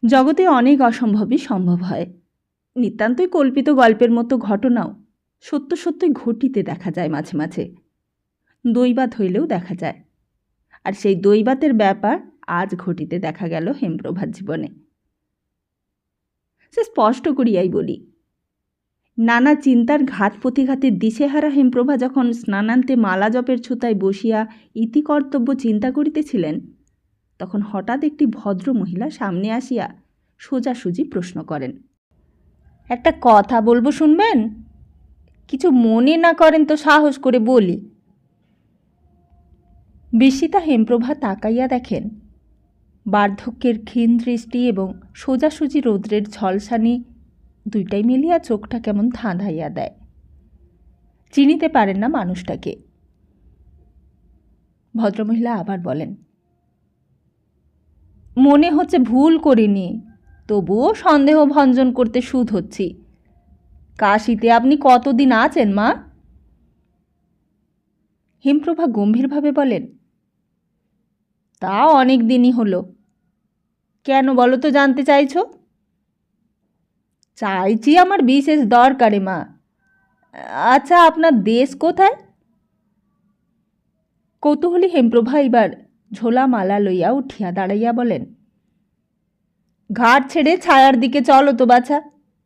জগতে অনেক অসম্ভবই সম্ভব হয়। নিতান্তই কল্পিত গল্পের মতো ঘটনাও সত্য সত্যই ঘটিতে দেখা যায় মাঝে মাঝে, দৈবাত হইলেও দেখা যায়। আর সেই দৈবাতের ব্যাপার আজ ঘটিতে দেখা গেল হেমপ্রভার জীবনে। সে স্পষ্ট করিয়াই বলি, নানা চিন্তার ঘাত প্রতিঘাতের দিশেহারা হেমপ্রভা যখন স্নানান্তে মালা জপের ছুতায় বসিয়া ইতিকর্তব্য চিন্তা করিতেছিলেন, তখন হঠাৎ একটি ভদ্র মহিলা সামনে আসিয়া সোজাসুজি প্রশ্ন করেন, একটা কথা বলবো, শুনবেন? কিছু মনে না করেন তো সাহস করে বলি। বিস্মিতা হেমপ্রভা তাকাইয়া দেখেন, বার্ধক্যের ক্ষীণ দৃষ্টি এবং সোজাসুজি রৌদ্রের ঝলসানি দুইটাই মিলিয়া চোখটা কেমন ধাঁধাইয়া দেয়। চিনিতে পারেন না মানুষটাকে। ভদ্রমহিলা আবার বলেন, মনে হচ্ছে ভুল করিনি, তবুও সন্দেহ ভঞ্জন করতে সুদ হচ্ছি। কাশীতে আপনি কতদিন আছেন মা? হেমপ্রভা গম্ভীরভাবে বলেন, তা অনেক দিনই হলো। কেন বলো তো, জানতে চাইছ? চাইছি আমার বিশেষ দরকারে মা। আচ্ছা, আপনার দেশ কোথায়? কৌতূহলী হেমপ্রভা এবার ঝোলা মালা লইয়া উঠিয়া দাঁড়াইয়া বলেন, ঘাট ছেড়ে ছায়ার দিকে চলো তো বাছা,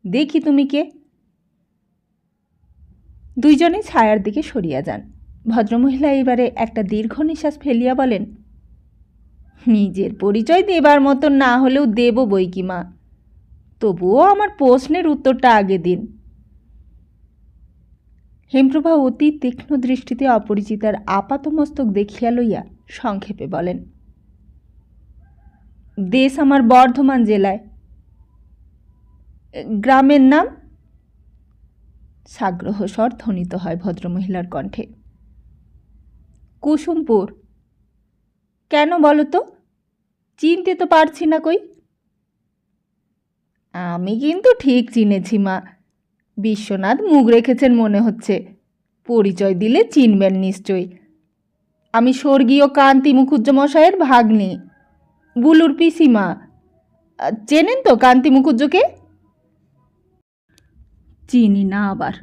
দেখি তুমি কে। দুইজনে ছায়ার দিকে সরিয়া যান। ভদ্রমহিলা এবারে একটা দীর্ঘ নিঃশ্বাস ফেলিয়া বলেন, নিজের পরিচয় দেবার মতন না হলেও দেব বই কি মা, তবুও আমার প্রশ্নের উত্তরটা আগে দিন। হেমপ্রভা অতি তীক্ষ্ণ দৃষ্টিতে অপরিচিতার আপাতমস্তক দেখিয়া লইয়া সংক্ষেপে বলেন, দেশ আমার বর্ধমান জেলায়। গ্রামের নাম? সাগ্রহ স্বর ধ্বনিত হয় ভদ্রমহিলার কণ্ঠে। কুসুমপুর। কেন বলো তো, চিনতে তো পারছি না কই। আমি কিন্তু ঠিক চিনেছি মা, বিশ্বনাথ মুখ রেখেছেন মনে হচ্ছে, পরিচয় দিলে চিনবেন নিশ্চয়ই। আমি স্বর্গীয় কান্তি মুখুজ্জ মশাইয়ের ভাগ্নি, বুলুর পিসিমা। চেনেন তো কান্তি মুখুজ্জকে? চিনি না আবার।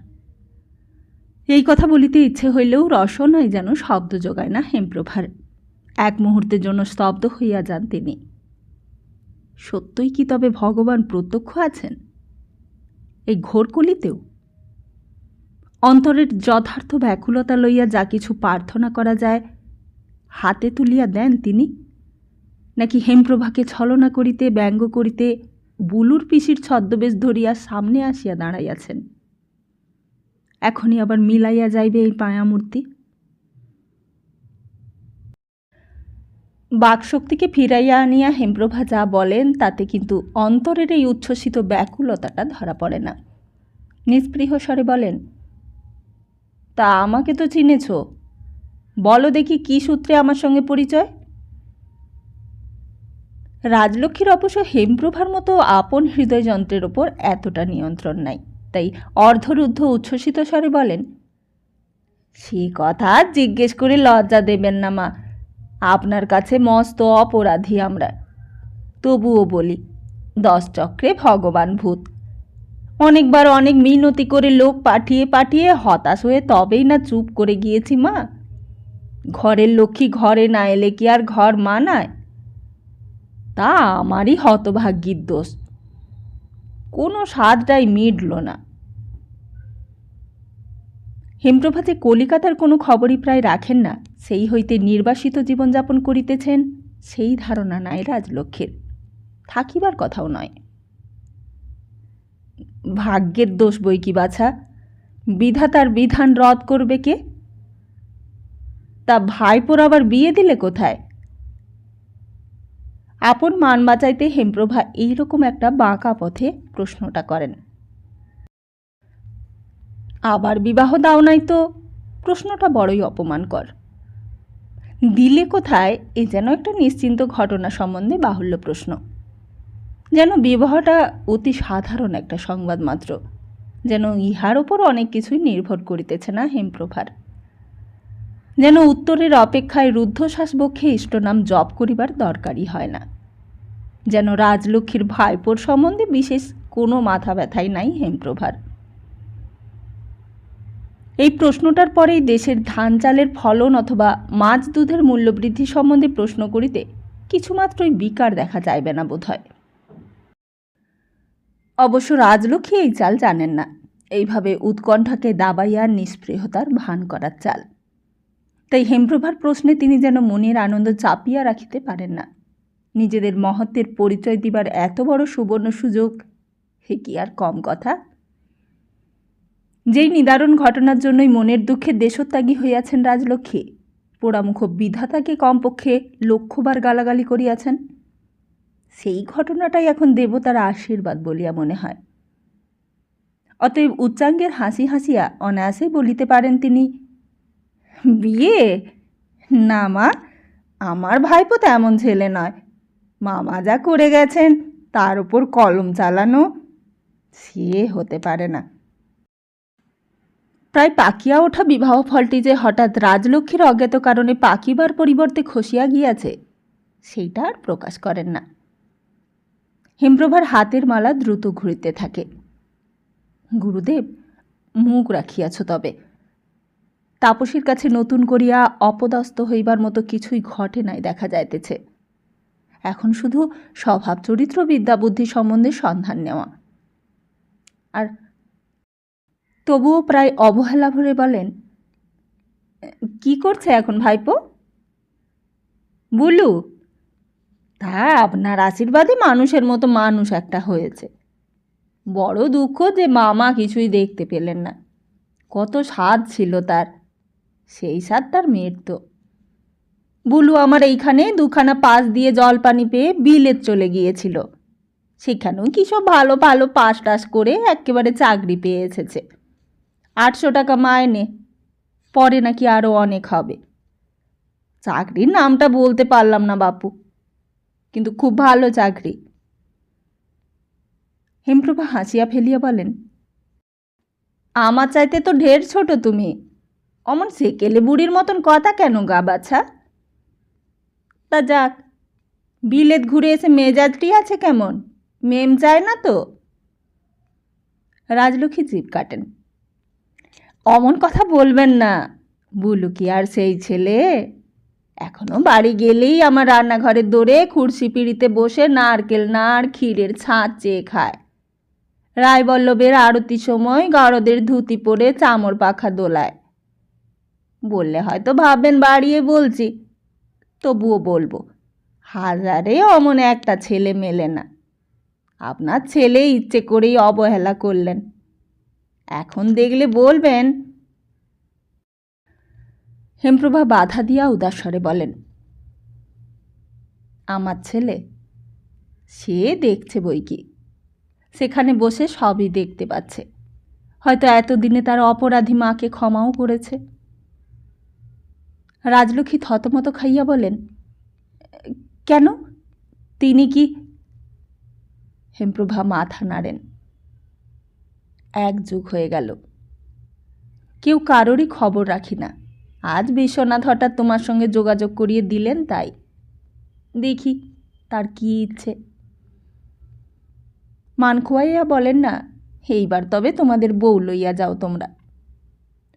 এই কথা বলিতে ইচ্ছে হইলেও রসনায় যেন শব্দ জোগায় না হেমপ্রভার। এক মুহূর্তের জন্য স্তব্ধ হইয়া যান তিনি। সত্যই কি তবে ভগবান প্রত্যক্ষ আছেন এই ঘোরকলিতেও? অন্তরের যথার্থ ব্যাকুলতা লইয়া যা কিছু প্রার্থনা করা যায় হাতে তুলিয়া দেন তিনি, নাকি হেমপ্রভাকে ছলনা করিতে ব্যঙ্গ করিতে বুলুর পিসির ছদ্মবেশ ধরিয়া সামনে আসিয়া দাঁড়াইয়াছেন? এখনই আবার মিলাইয়া যাইবে এই মায়ামূর্তি? বাকশক্তিকে ফিরাইয়া আনিয়া হেমপ্রভা যা বলেন তাতে কিন্তু অন্তরের এই উচ্ছ্বসিত ব্যাকুলতাটা ধরা পড়ে না। নিস্পৃহ স্বরে বলেন, তা আমাকে তো চিনেছ, বলো দেখি কি সূত্রে আমার সঙ্গে পরিচয়? রাজলক্ষ্মীর অবশ্য হেমপ্রভার মতো আপন হৃদয়যন্ত্রের ওপর এতটা নিয়ন্ত্রণ নাই, তাই অর্ধরুদ্ধ উচ্ছ্বসিত স্বরে বলেন, সে কথা জিজ্ঞেস করে লজ্জা দেবেন না মা, আপনার কাছে মস্ত অপরাধী আমরা। তবুও বলি, 10 চক্রে ভগবান ভূত। অনেকবার অনেক মিনতি করে লোক পাঠিয়ে পাঠিয়ে হতাশ হয়ে তবেই না চুপ করে গিয়েছি মা। ঘরের লক্ষ্মী ঘরে না এলে কি আর ঘর মানায়? তা আমারই হতভাগ্যির দোষ, কোনো স্বাদটাই মিটল না। হেমপ্রভা যে কলিকাতার কোনো খবরই প্রায় রাখেন না, সেই হইতে নির্বাসিত জীবনযাপন করিতেছেন, সেই ধারণা নাই রাজলক্ষ্মীর, থাকিবার কথাও নয়। ভাগ্যের দোষ বই কি বাছা, বিধাতার বিধান রদ করবে কে? তা ভাইপোর আবার বিয়ে দিলে কোথায়? আপন মান বাঁচাইতে হেমপ্রভা এইরকম একটা বাঁকা পথে প্রশ্নটা করেন। আবার বিবাহ দাও নাই তো প্রশ্নটা বড়ই অপমানকর। দিলে কোথায় এ যেন একটা নিশ্চিন্ত ঘটনা সম্বন্ধে বাহুল্য প্রশ্ন, যেন বিবাহটা অতি সাধারণ একটা সংবাদ মাত্র, যেন ইহার ওপর অনেক কিছুই নির্ভর করিতেছে না হেমপ্রভার, যেন উত্তরের অপেক্ষায় রুদ্ধশ্বাস বক্ষে ইষ্টনাম জপ করিবার দরকারই হয় না। যেন রাজলক্ষ্মীর ভাইপোর সম্বন্ধে বিশেষ কোনো মাথা ব্যথাই নাই হেমপ্রভার। এই প্রশ্নটার পরেই দেশের ধান চালের ফলন অথবা মাছ দুধের মূল্যবৃদ্ধি সম্বন্ধে প্রশ্ন করিতে কিছুমাত্রই বিকার দেখা যাইবে না বোধ হয়। অবশ্য রাজলক্ষ্মী এই চাল জানেন না, এইভাবে উৎকণ্ঠাকে দাবাইয়া নিস্পৃহতার ভান করার চাল। তাই হেমপ্রভার প্রশ্নে তিনি যেন মনের আনন্দ চাপিয়া রাখিতে পারেন না। নিজেদের মহত্বের পরিচয় দিবার এত বড় সুবর্ণ সুযোগ, হে কি আর কম কথা। যেই নিদারুণ ঘটনার জন্যই মনের দুঃখে দেশত্যাগী হইয়াছেন রাজলক্ষ্মী, পোড়ামুখ বিধাতাকে কমপক্ষে লক্ষবার গালাগালি করিয়াছেন। সেই ঘটনাটাই এখন দেবতার আশীর্বাদ বলিয়া মনে হয়। অতএব উচ্চাঙ্গের হাসি হাসিয়া অনায়াসেই বলিতে পারেন তিনি, বিয়ে না মা, আমার ভাইপো তেমন ছেলে নয়। মামা যা করে গেছেন তার উপর কলম চালানো সে হতে পারে না। প্রায় পাকিয়া ওঠা বিবাহ ফলটি যে হঠাৎ রাজলক্ষ্মীর অজ্ঞাত কারণে পাকিবার পরিবর্তে খসিয়া গিয়াছে, সেইটা আর প্রকাশ করেন না। হেমপ্রভার হাতের মালা দ্রুত ঘুরিতে থাকে। গুরুদেব, মুখ রাখিয়াছ তবে। তাপসীর কাছে নতুন করিয়া অপদস্থ হইবার মতো কিছুই ঘটে নাই দেখা যাইতেছে। এখন শুধু স্বভাব চরিত্র বিদ্যা বুদ্ধি সম্বন্ধে সন্ধান নেওয়া। আর তবুও প্রায় অবহেলা ভরে বলেন, কি করছে এখন ভাইপো? বুলু, তা আপনার আশীর্বাদে মানুষের মতো মানুষ একটা হয়েছে। বড় দুঃখ যে মামা কিছুই দেখতে পেলেন না। কত স্বাদ ছিল তার, সেই স্বাদ তার মেয়ের তো। বুলু আমার এইখানে দুখানা পাস দিয়ে জল পানি পেয়ে বিলেত চলে গিয়েছিল। সেখানেও কি সব ভালো ভালো পাস টাস করে একেবারে চাকরি পেয়ে এসেছে। 800 টাকা মাইনে, পরে নাকি আরও অনেক হবে। চাকরির নামটা বলতে পারলাম না বাপু, কিন্তু খুব ভালো চাকরি। হেমপ্রভা হাসিয়া ফেলিয়া বলেন, আমার চাইতে তো ঢের ছোট তুমি। অমন সেকেলে বুড়ির মতন কথা কেন গা বাছা? তা যাক, বিলেত ঘুরে এসে মেজাজটি আছে কেমন? মেম চায় না তো? রাজলক্ষ্মী জিভ কাটেন। অমন কথা বলবেন না। বুলু কি আর সেই ছেলে? এখনো বাড়ি গেলেই আমার রান্নাঘরের দোরে খুরশি পিড়িতে বসে নারকেল নাড় ক্ষীরের ছাঁচ চেয়ে খায়। রায়বল্লভের আরতির সময় গরদের ধুতি পরে চামর পাখা দোলায়। বললে হয়তো ভাববেন বাড়িয়ে বলছি, তবুও বলবো, হাজারে অমন একটা ছেলে মেলে না। আপনার ছেলে ইচ্ছে করেই অবহেলা করলেন। এখন দেখলে বলবেন। হেমপ্রভা বাধা দিয়া উদাস্বরে বলেন, আমার ছেলে সে দেখছে বই কি, সেখানে বসে সবই দেখতে পাচ্ছে। হয়তো এতদিনে তার অপরাধী মাকে ক্ষমাও করেছে। রাজলক্ষ্মী থতমত খাইয়া বলেন, কেন, তিনি কি? হেমপ্রভা মাথা নাড়েন। 1 যুগ হয়ে গেল, কেউ কারোরই খবর রাখি না। আজ বিশ্বনাথ হঠাৎ তোমার সঙ্গে যোগাযোগ করিয়ে দিলেন, তাই দেখি তার কি ইচ্ছে। মান খোয়াইয়া বলেন না, এইবার তবে তোমাদের বউ লইয়া যাও তোমরা।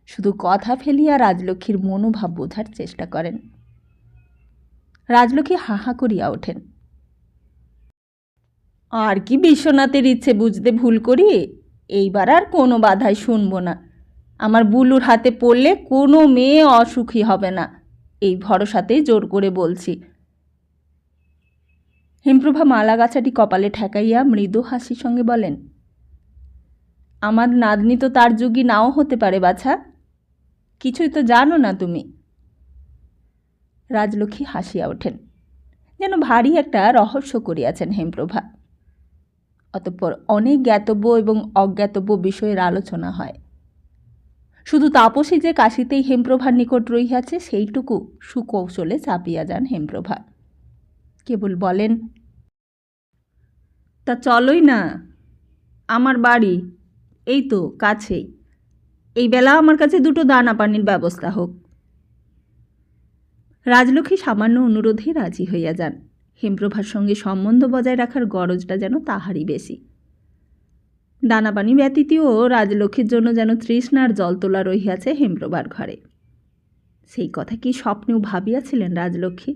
শুধু কথা ফেলিয়া রাজলক্ষ্মীর মনোভাব বোঝার চেষ্টা করেন। রাজলক্ষ্মী হাহা করিয়া ওঠেন। আর কি বিশ্বনাথের ইচ্ছে বুঝতে ভুল করি? এইবার আর কোনো বাধাই শুনব না। আমার বুলুর হাতে পড়লে কোনো মেয়ে অসুখী হবে না, এই ভরসাতেই জোর করে বলছি। হেমপ্রভা মালাগাছাটি কপালে ঠেকাইয়া মৃদু হাসির সঙ্গে বলেন, আমার নাতনি তো তার যোগী নাও হতে পারে বাছা, কিছুই তো জানো না তুমি। রাজলক্ষ্মী হাসিয়া ওঠেন, যেন ভারী একটা রহস্য করিয়াছেন হেমপ্রভা। অতঃপর অনেক জ্ঞাতব্য এবং অজ্ঞাতব্য বিষয়ের আলোচনা হয়। শুধু তাপসী যে কাশিতেই হেমপ্রভার নিকট রহিয়াছে সেইটুকু সুকৌশলে চাপিয়া যান হেমপ্রভা। কেবল বলেন, তা চলোই না, আমার বাড়ি এই তো কাছেই। এই বেলা আমার কাছে 2টো দানা পানির ব্যবস্থা হোক। রাজলক্ষ্মী সামান্য অনুরোধে রাজি হইয়া যান। হেমপ্রভার সঙ্গে সম্বন্ধ বজায় রাখার গরজটা যেন তাহারই বেশি। দানাপানি ব্যতীতও রাজলক্ষ্মীর জন্য যেন তৃষ্ণার জল তোলা রহিয়াছে হেমপ্রভার ঘরে। সেই কথা কি স্বপ্নেও ভাবিয়াছিলেন রাজলক্ষ্মী?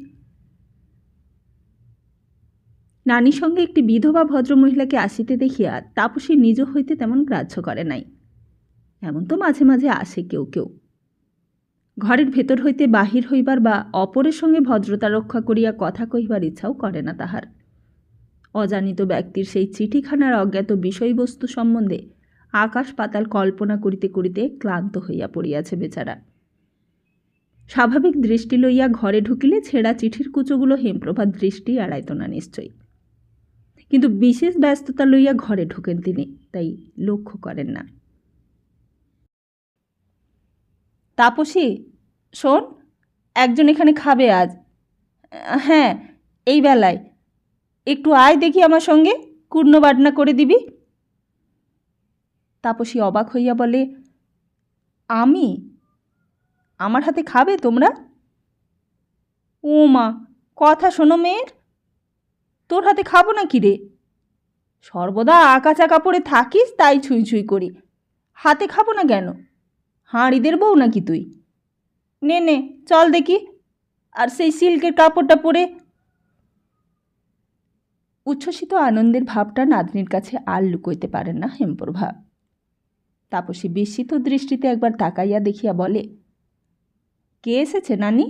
নানির সঙ্গে একটি বিধবা ভদ্রমহিলাকে আসিতে দেখিয়া তাপসী নিজ হইতে তেমন গ্রাহ্য করে নাই। এমন তো মাঝে মাঝে আসে কেউ কেউ। ঘরের ভেতর হইতে বাহির হইবার বা অপরের সঙ্গে ভদ্রতা রক্ষা করিয়া কথা কহিবার ইচ্ছাও করে না তাহার। অজানিত ব্যক্তির সেই চিঠিখানার অজ্ঞাত বিষয়বস্তু সম্বন্ধে আকাশ পাতাল কল্পনা করিতে করিতে ক্লান্ত হইয়া পড়িয়াছে বেচারা। স্বাভাবিক দৃষ্টি লইয়া ঘরে ঢুকিলে ছেঁড়া চিঠির কুচোগুলো হেমপ্রভার দৃষ্টি এড়াইত না নিশ্চয়ই, কিন্তু বিশেষ ব্যস্ততা লইয়া ঘরে ঢোকেন তিনি, তাই লক্ষ্য করেন না। তাপসী, শোন, একজন এখানে খাবে আজ। হ্যাঁ, এই বেলায় একটু আয় দেখি আমার সঙ্গে, কুর্ণ বাটনা করে দিবি। তাপসী অবাক হইয়া বলে, আমি? আমার হাতে খাবে তোমরা? ও মা, কথা শোনো মেয়ের, তোর হাতে খাবো না কি রে? সর্বদা আকাচা কাপড়ে থাকিস তাই ছুঁই ছুঁই করি, হাতে খাবো না কেন? হাঁড়িদের বউ নাকি তুই? নে নে চল দেখি, আর সেই সিল্কের কাপড়টা পরে। উচ্ছ্বসিত আনন্দের ভাবটা নাতনির কাছে আর লুকোইতে পারেন না হেমপ্রভা। তাপসী বিস্মিত দৃষ্টিতে একবার তাকাইয়া দেখিয়া বলে, কে এসেছে নানি?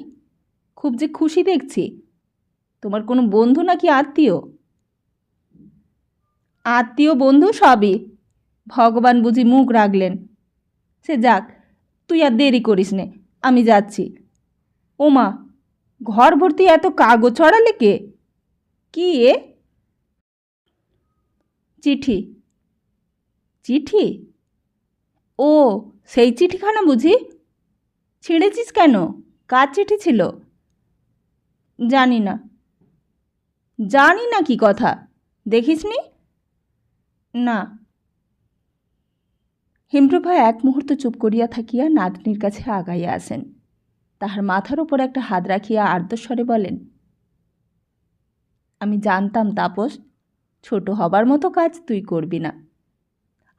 খুব যে খুশি দেখছি। তোমার কোনো বন্ধু নাকি আত্মীয়? আত্মীয় বন্ধু সবই, ভগবান বুঝি মুখ রাখলেন। সে যাক, তুই আর দেরি করিস নে, আমি যাচ্ছি। ওমা, ঘর ভর্তি এত কাগজ ছড়ালে কে? কি এ? চিঠি। চিঠি? ও, সেই চিঠিখানা বুঝি? ছিঁড়েছিস কেন? কার চিঠি ছিল? জানি না। জানি না কি কথা, দেখিসনি? না। হেমপ্রভা এক মুহূর্ত চুপ করিয়া থাকিয়া নাতনির কাছে আগাইয়া আসেন। তাহার মাথার উপর একটা হাত রাখিয়া আর্দ্রস্বরে বলেন, আমি জানতাম তাপস, ছোট হবার মতো কাজ তুই করবি না।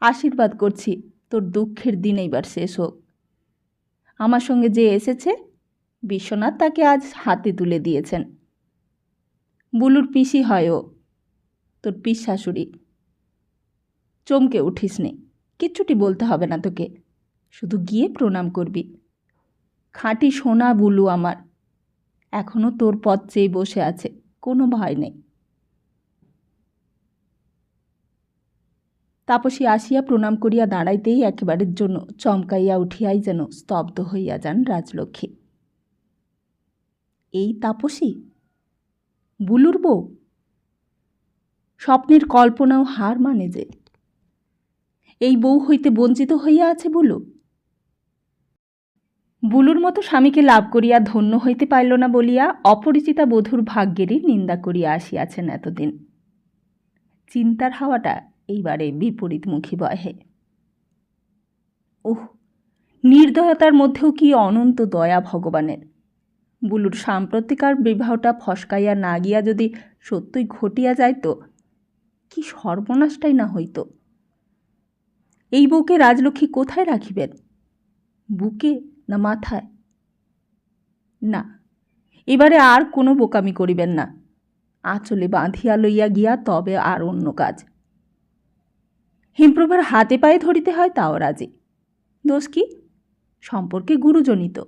আশীর্বাদ করছি তোর দুঃখের দিন এইবার শেষ হোক। আমার সঙ্গে যে এসেছে বিশ্বনাথ তাকে আজ হাতে তুলে দিয়েছেন। বুলুর পিসি হয় ও, তোর পিস শাশুড়ি। চমকে উঠিস নে, কিচ্ছুটি বলতে হবে না তোকে, শুধু গিয়ে প্রণাম করবি। খাঁটি সোনা বুলু আমার, এখনও তোর পথ চেয়ে বসে আছে, কোনো ভয় নেই। তাপসী আসিয়া প্রণাম করিয়া দাঁড়াইতেই একেবারের জন্য চমকাইয়া উঠিয়াই যেন স্তব্ধ হইয়া যান রাজলক্ষ্মী। এই তাপসী, বুলুর বউ? স্বপ্নের কল্পনাও হার মানে যে। এই বউ হইতে বঞ্চিত হইয়া আছে বুলু। বুলুর মতো স্বামীকে লাভ করিয়া ধন্য হইতে পারল না বলিয়া অপরিচিতা বধূর ভাগ্যেরই নিন্দা করিয়া আসিয়াছেন এতদিন। চিন্তার হাওয়াটা এইবারে বিপরীতমুখী বহে। নির্দয়তার মধ্যেও কি অনন্ত দয়া ভগবানের! বুলুর সাম্প্রতিকার বিবাহটা ফসকাইয়া না গিয়া যদি সত্যই ঘটিয়া যাইত, কি সর্বনাশটাই না হইত। এই বউকে রাজলক্ষ্মী কোথায় রাখিবেন? বুকে না মাথায়? না, এবারে আর কোনো বোকামি করিবেন না। আঁচলে বাঁধিয়া লইয়া গিয়া তবে আর অন্য কাজ। হেমপ্রভার হাতে পায়ে ধরিতে হয় তাও রাজি। দোষ কি? সম্পর্কে গুরুজনিত।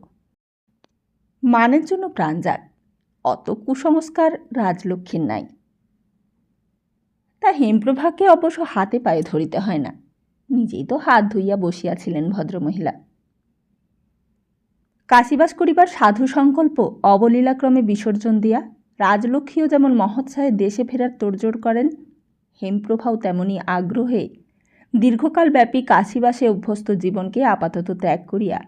মানের জন্য প্রাণ যাক, অত কুসংস্কার রাজলক্ষ্মীর নাই। তা হেমপ্রভাকে অবশ্য হাতে পায়ে ধরিতে হয় না, নিজেই তো হাত ধুইয়া বসিয়াছিলেন ভদ্রমহিলা। কাশীবাস করিবার সাধু সংকল্প অবলীলাক্রমে বিসর্জন দিয়া রাজলক্ষ্মীও যেমন মহোৎসাহে দেশে ফেরার তোড়জোড় করেন, হেমপ্রভাও তেমনি আগ্রহে দীর্ঘকালব্যাপী কাশীবাসে অভ্যস্ত জীবনকে আপাতত ত্যাগ করিয়া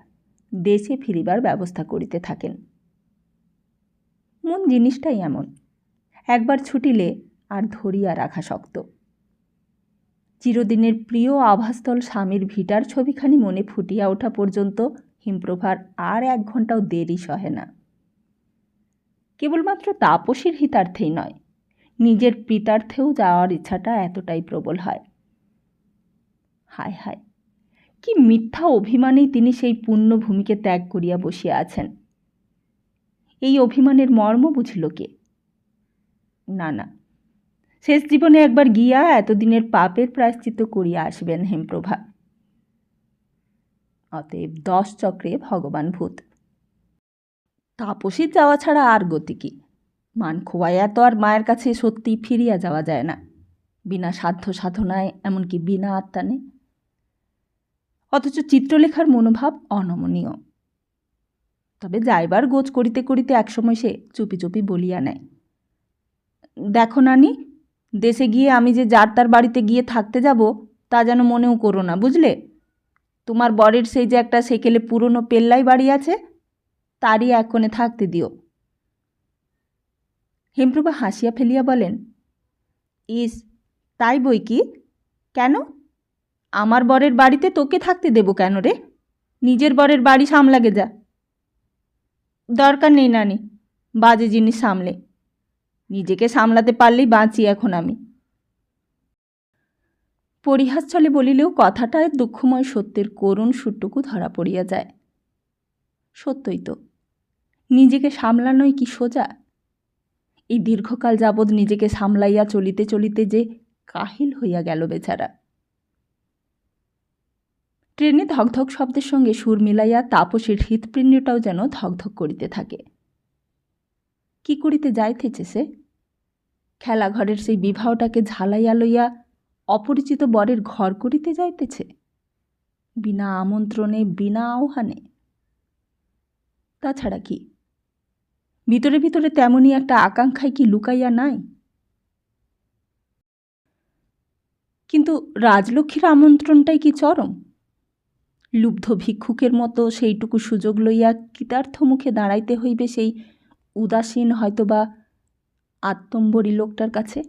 দেশে ফিরিবার ব্যবস্থা করিতে থাকেন। মন জিনিসটাই এমন, একবার ছুটিলে আর ধরিয়া রাখা শক্ত। চিরদিনের প্রিয় আভাস্থল স্বামীর ভিটার ছবিখানি মনে ফুটিয়া ওঠা পর্যন্ত হেমপ্রভার আর 1 ঘণ্টাও দেরি সহে না। কেবলমাত্র তাপসীর হিতার্থেই নয়, নিজের পিতার্থেও যাওয়ার ইচ্ছাটা এতটাই প্রবল হয়। হায় হায়, কি মিথ্যা অভিমানেই তিনি সেই পুণ্যভূমিকে ত্যাগ করিয়া বসিয়া আছেন। এই অভিমানের মর্ম বুঝিল কে? না না, শেষ জীবনে একবার গিয়া এতদিনের পাপের প্রায়শ্চিত্ত করিয়া আসবেন হেমপ্রভা। অতএব 10 চক্রে ভগবান ভূত। তাপসীর যাওয়া ছাড়া আর গতি কি? মান খোয়াইয়া তো আর মায়ের কাছে সত্যি ফিরিয়া যাওয়া যায় না, বিনা সাধ্য সাধনায়, এমনকি বিনা আত্মানে। অথচ চিত্রলেখার মনোভাব অনমনীয়। তবে যাইবার গোজ করিতে করিতে একসময় সে চুপি চুপি বলিয়া নেয়, দেখো নানি, দেশে গিয়ে আমি যে যার তার বাড়িতে গিয়ে থাকতে যাব তা যেন মনেও করো না, বুঝলে? তোমার বরের সেই যে একটা সেকেলে পুরনো পেল্লাই বাড়ি আছে, তারই এক কোণে থাকতে দিও। হেমপ্রভা হাসিয়া ফেলিয়া বলেন, ইস, তাই বই কি? কেন? আমার বরের বাড়িতে তোকে থাকতে দেব কেন রে? নিজের বরের বাড়ি সামলাগে যা। দরকার নেই নানি, বাজে জিনিস সামলে। নিজেকে সামলাতে পারলেই বাঁচি এখন আমি। পরিহাস ছলে বলিলেও কথাটায় দুঃখময় সত্যের করুণ সুরটুকু ধরা পড়িয়া যায়। সত্যই তো, নিজেকে সামলানোই কি সোজা? এই দীর্ঘকাল যাবৎ নিজেকে সামলাইয়া চলিতে চলিতে যে কাহিল হইয়া গেল বেচারা। ট্রেনে ধকধক শব্দের সঙ্গে সুর মিলাইয়া তাপসীর হৃৎপিণ্ডটাও যেন ধকধক করিতে থাকে। কি করিতে যাইতেছে সে? খেলাঘরের সেই বিবাহটাকে ঝালাইয়া লইয়া অপরিচিত বরের ঘর করিতে যাইতেছে, বিনা আমন্ত্রণে, বিনা আহ্বানে। তাছাড়া কি ভিতরে ভিতরে তেমনই একটা আকাঙ্ক্ষায় কি লুকাইয়া নাই? কিন্তু রাজলক্ষ্মীর আমন্ত্রণটাই কি চরম? লুব্ধ ভিক্ষুকের মতো সেইটুকু সুযোগ লইয়া কৃতার্থ মুখে দাঁড়াইতে হইবে সেই উদাসীন হয়তোবা আত্মম্বরী লোকটার কাছে।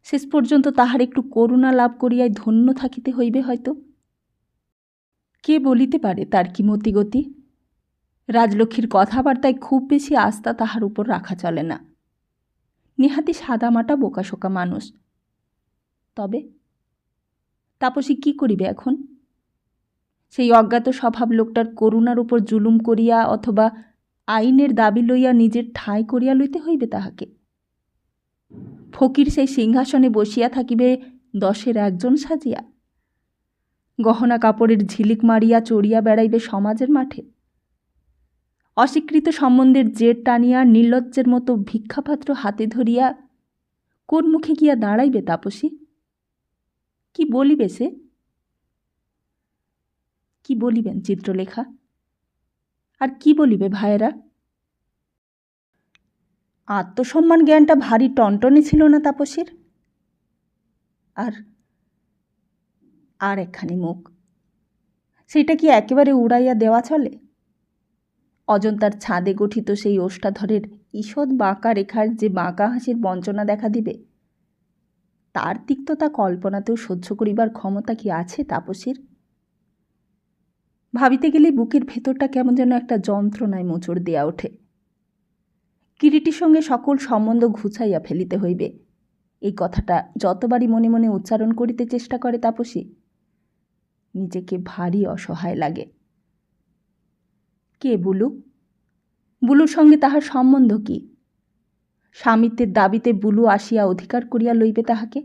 শেষ পর্যন্ত তাহার একটু করুণা লাভ করিয়াই ধন্য থাকিতে হইবে হয়তো। কে বলিতে পারে তার কি মতিগতি? রাজলক্ষ্মীর কথাবার্তায় খুব বেশি আস্থা তাহার উপর রাখা চলে না। নেহাতি সাদামাটা বোকাশোকা মানুষ। তবে তাপসী কি করিবে এখন? সেই অজ্ঞাত স্বভাব লোকটার করুণার উপর জুলুম করিয়া অথবা আইনের দাবি লইয়া নিজের ঠাঁই করিয়া লইতে হইবে তাহাকে। ফকির সেই সিংহাসনে বসিয়া থাকিবে 10-এর একজন সাজিয়া, গহনা কাপড়ের ঝিলিক মারিয়া চড়িয়া বেড়াইবে সমাজের মাঠে, অস্বীকৃত সম্বন্ধের জের টানিয়া নির্লজ্জের মতো ভিক্ষাপাত্র হাতে ধরিয়া কোন মুখে গিয়া দাঁড়াইবে তাপসী? কি বলিবে সে? কি বলিবেন চিত্রলেখা? আর কি বলিবে ভাইয়েরা? আত্মসম্মান জ্ঞানটা ভারী টনটনে ছিল না তাপসীর? আর আর একখানি মুখ, সেটা কি একেবারে উড়াইয়া দেওয়া চলে? অজন্তার ছাদে গঠিত সেই ওষ্ঠাধরের ঈষৎ বাঁকা রেখার যে বাঁকা হাসির বঞ্চনা দেখা দিবে, তার তিক্ততা কল্পনাতেও সহ্য করিবার ক্ষমতা কি আছে তাপসীর? ভাবিতে গেলে বুকের ভেতরটা কেমন যেন একটা যন্ত্রণায় মোচড় দিয়া ওঠে। কিরিটির সঙ্গে সকল সম্বন্ধ ঘুচাইয়া ফেলিতে হইবে, এই কথাটা যতবারই মনে মনে উচ্চারণ করিতে চেষ্টা করে তাপসী, নিজেকে ভারী অসহায় লাগে। কে বুলু? বুলুর সঙ্গে তাহার সম্বন্ধ কি? স্বামিত্বের দাবিতে বুলু আসিয়া অধিকার করিয়া লইবে তাহাকে?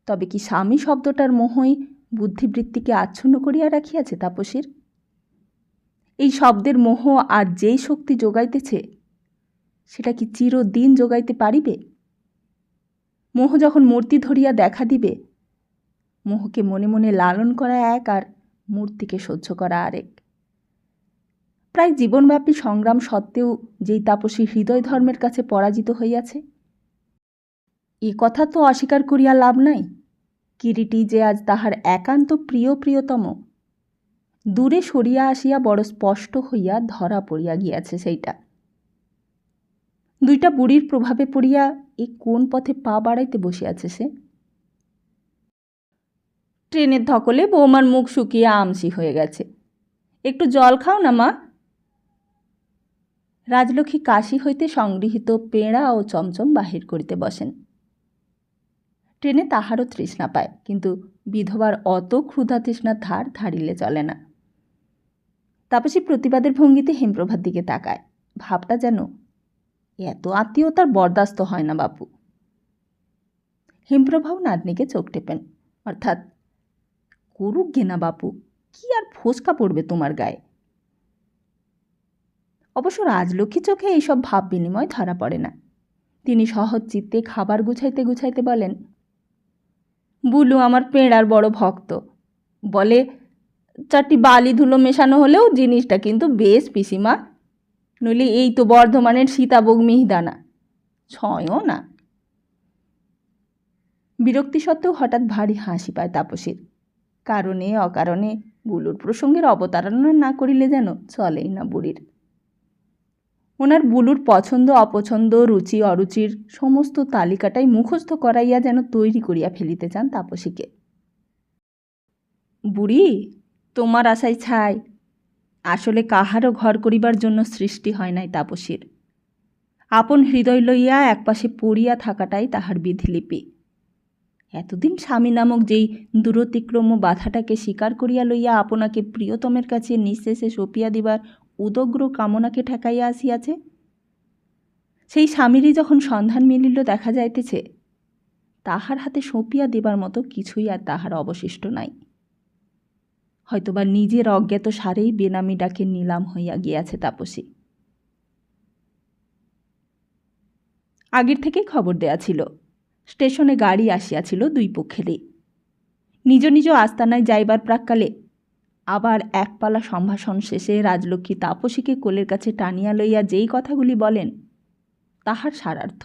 তবে কি স্বামী শব্দটার মোহই বুদ্ধিবৃত্তিকে আচ্ছন্ন করিয়া রাখিয়াছে তাপসীর? এই শব্দের মোহ আর যেই শক্তি যোগাইতেছে, সেটা কি চিরদিন যোগাইতে পারিবে? মোহ যখন মূর্তি ধরিয়া দেখা দিবে, মোহকে মনে মনে লালন করা এক, আর মূর্তিকে সহ্য করা আরেক। প্রায় জীবনব্যাপী সংগ্রাম সত্ত্বেও যেই তাপসী হৃদয় ধর্মের কাছে পরাজিত হইয়াছে, এ কথা তো অস্বীকার করিয়া লাভ নাই। কিরিটি যে আজ তাহার একান্ত প্রিয় প্রিয়তম, দূরে সরিয়া আসিয়া বড় স্পষ্ট হইয়া ধরা পড়িয়া গিয়াছে সেইটা। দুইটা বুড়ির প্রভাবে পড়িয়া এ কোন পথে পা বাড়াইতে বসিয়াছে সে? ট্রেনের ধকলে বৌমার মুখ শুকিয়ে আমসি হয়ে গেছে, একটু জল খাও না মা। রাজলক্ষ্মী কাশি হইতে সংগৃহীত পেঁড়া ও চমচম বাহির করিতে বসেন। ট্রেনে তাহারও তৃষ্ণা পায়, কিন্তু বিধবার অত ক্ষুধা তৃষ্ণার ধার ধারিলে চলে না। তাপসী প্রতিবাদের ভঙ্গিতে হেমপ্রভার দিকে তাকায়। ভাবটা যেন, এত আত্মীয়তার বরদাস্ত হয় না বাপু। হেমপ্রভাও নাতনিকে চোখ টেপেন, অর্থাৎ করুক ঘেনা বাপু, কি আর ফোসকা পড়বে তোমার গায়ে। অবশ্য রাজলক্ষ্মী চোখে এইসব ভাব বিনিময় ধরা পড়ে না। তিনি সহজ চিত্তে খাবার গুছাইতে গুছাইতে বলেন, বুলু আমার পেঁড়ার বড় ভক্ত, বলে চারটি বালি ধুলো মেশানো হলেও জিনিসটা কিন্তু বেশ পিসিমা, নইলে এই তো বর্ধমানের সীতাভোগ মিহিদানা, ছয়ও না। বিরক্তি সত্ত্বেও হঠাৎ ভারী হাসি পায় তাপসীর। কারণে অকারণে বুলুর প্রসঙ্গের অবতারণা না করিলে যেন চলেই না বুড়ির। ওনার বুলুর পছন্দ অপছন্দ, রুচি অরুচির সমস্ত তালিকাটাই মুখস্থ করাইয়া যেন তৈরি করিয়া ফেলিতে চান তাপসীকে। বুড়ি, তোমার আশায় ছাই, আসলে কাহারও ঘর করিবার জন্য সৃষ্টি হয় নাই তাপসীর। আপন হৃদয় লইয়া একপাশে পড়িয়া থাকাটাই তাহার বিধিলিপি। এতদিন স্বামী নামক যেই দূরতিক্রম্য বাধাটাকে স্বীকার করিয়া লইয়া আপনাকে প্রিয়তমের কাছে নিঃশেষে সঁপিয়া দিবার উদগ্র কামনাকে ঠেকাইয়া আসিয়াছে, সেই স্বামীরই যখন সন্ধান মিলিল দেখা যাইতেছে, তাহার হাতে সঁপিয়া দিবার মতো কিছুই আর তাহার অবশিষ্ট নাই। হয়তোবা নিজের অজ্ঞাত সারেই বেনামি ডাকে নিলাম হইয়া গিয়াছে তাপসী। আগের থেকেই খবর দেয়া ছিল, স্টেশনে গাড়ি আসিয়াছিল দুই পক্ষেরই। নিজ নিজ আস্তানায় যাইবার প্রাক্কালে আবার একপালা সম্ভাষণ শেষে রাজলক্ষ্মী তাপসীকে কোলের কাছে টানিয়া লইয়া যেই কথাগুলি বলেন, তাহার সারার্থ